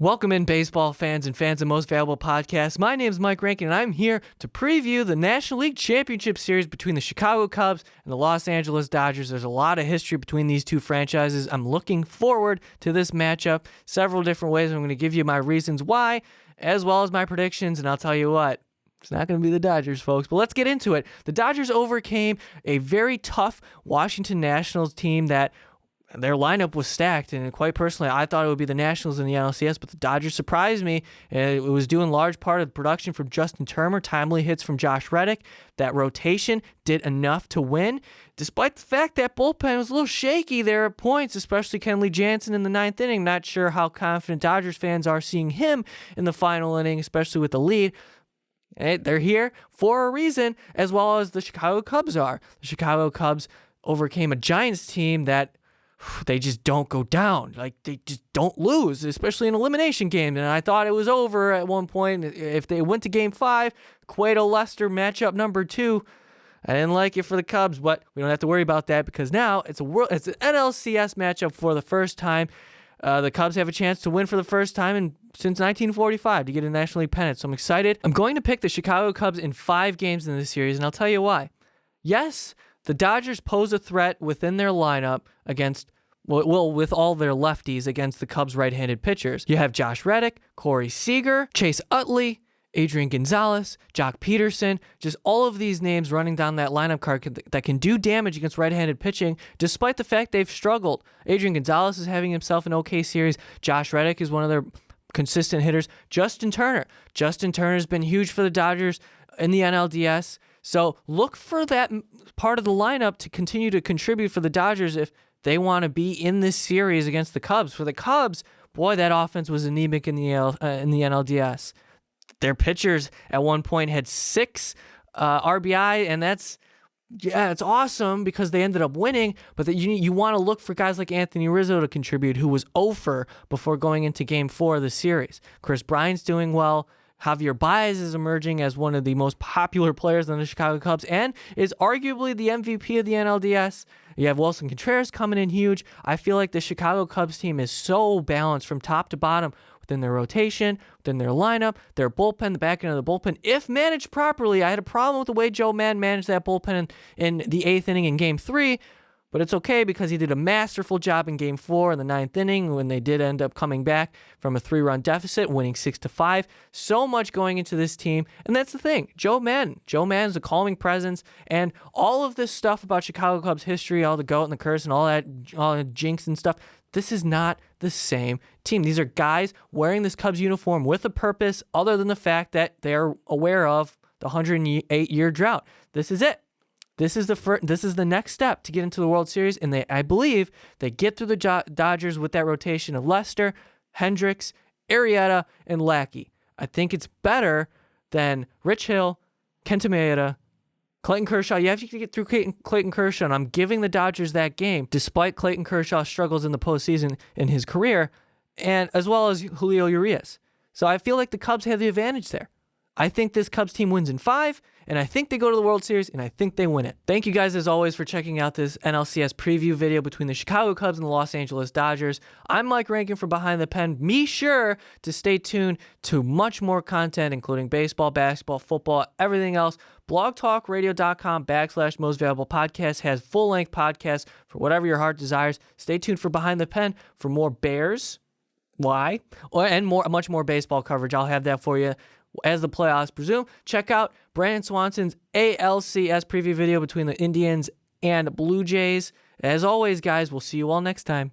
Welcome in, baseball fans and fans of Most Valuable Podcasts. My name is Mike Rankin, and I'm here to preview the National League Championship Series between the Chicago Cubs and the Los Angeles Dodgers. There's a lot of history between these two franchises. I'm looking forward to this matchup several different ways. I'm going to give you my reasons why, as well as my predictions, and I'll tell you what, it's not going to be the Dodgers, folks, but let's get into it. The Dodgers overcame a very tough Washington Nationals team that their lineup was stacked, and quite personally, I thought it would be the Nationals in the NLCS, but the Dodgers surprised me. It was due in large part of the production from Justin Turner, timely hits from Josh Reddick. That rotation did enough to win, despite the fact that bullpen was a little shaky there at points, especially Kenley Jansen in the ninth inning. Not sure how confident Dodgers fans are seeing him in the final inning, especially with the lead. They're here for a reason, as well as the Chicago Cubs are. The Chicago Cubs overcame a Giants team that they just don't go down. Like, they just don't lose, especially in elimination games. And I thought it was over at one point. If they went to Game 5, Cueto-Lester matchup number 2, I didn't like it for the Cubs, but we don't have to worry about that because now it's an NLCS matchup for the first time. The Cubs have a chance to win for the first time since 1945 to get a National League pennant. So I'm excited. I'm going to pick the Chicago Cubs in 5 games in this series, and I'll tell you why. Yes, the Dodgers pose a threat within their lineup with all their lefties against the Cubs' right-handed pitchers. You have Josh Reddick, Corey Seager, Chase Utley, Adrian Gonzalez, Jock Peterson, just all of these names running down that lineup card that can do damage against right-handed pitching, despite the fact they've struggled. Adrian Gonzalez is having himself an okay series. Josh Reddick is one of their consistent hitters. Justin Turner's been huge for the Dodgers in the NLDS. So look for that part of the lineup to continue to contribute for the Dodgers if they want to be in this series against the Cubs. For the Cubs, boy, that offense was anemic in the NLDS. Their pitchers at one point had 6 RBI, and it's awesome because they ended up winning, but you want to look for guys like Anthony Rizzo to contribute, who was 0 before going into Game 4 of the series. Chris Bryant's doing well. Javier Baez is emerging as one of the most popular players on the Chicago Cubs and is arguably the MVP of the NLDS. You have Wilson Contreras coming in huge. I feel like the Chicago Cubs team is so balanced from top to bottom within their rotation, within their lineup, their bullpen, the back end of the bullpen. If managed properly, I had a problem with the way Joe Madden managed that bullpen in the 8th inning in Game 3. But it's okay because he did a masterful job in Game 4 in the 9th inning when they did end up coming back from a 3-run deficit, winning 6-5. So much going into this team. And that's the thing. Joe Madden's a calming presence. And all of this stuff about Chicago Cubs history, all the GOAT and the curse and all the jinx and stuff, this is not the same team. These are guys wearing this Cubs uniform with a purpose other than the fact that they're aware of the 108-year drought. This is it. This is the next step to get into the World Series, and I believe they get through the Dodgers with that rotation of Lester, Hendricks, Arrieta, and Lackey. I think it's better than Rich Hill, Kenta Maeda, Clayton Kershaw. You have to get through Clayton Kershaw, and I'm giving the Dodgers that game, despite Clayton Kershaw's struggles in the postseason in his career, and as well as Julio Urias. So I feel like the Cubs have the advantage there. I think this Cubs team wins in 5, and I think they go to the World Series, and I think they win it. Thank you guys, as always, for checking out this NLCS preview video between the Chicago Cubs and the Los Angeles Dodgers. I'm Mike Rankin from Behind the Pen. Be sure to stay tuned to much more content, including baseball, basketball, football, everything else. blogtalkradio.com/Most Valuable Podcast has full-length podcasts for whatever your heart desires. Stay tuned for Behind the Pen for more Bears, and much more baseball coverage. I'll have that for you as the playoffs presume. Check out Brandon Swanson's ALCS preview video between the Indians and Blue Jays. As always, guys, we'll see you all next time.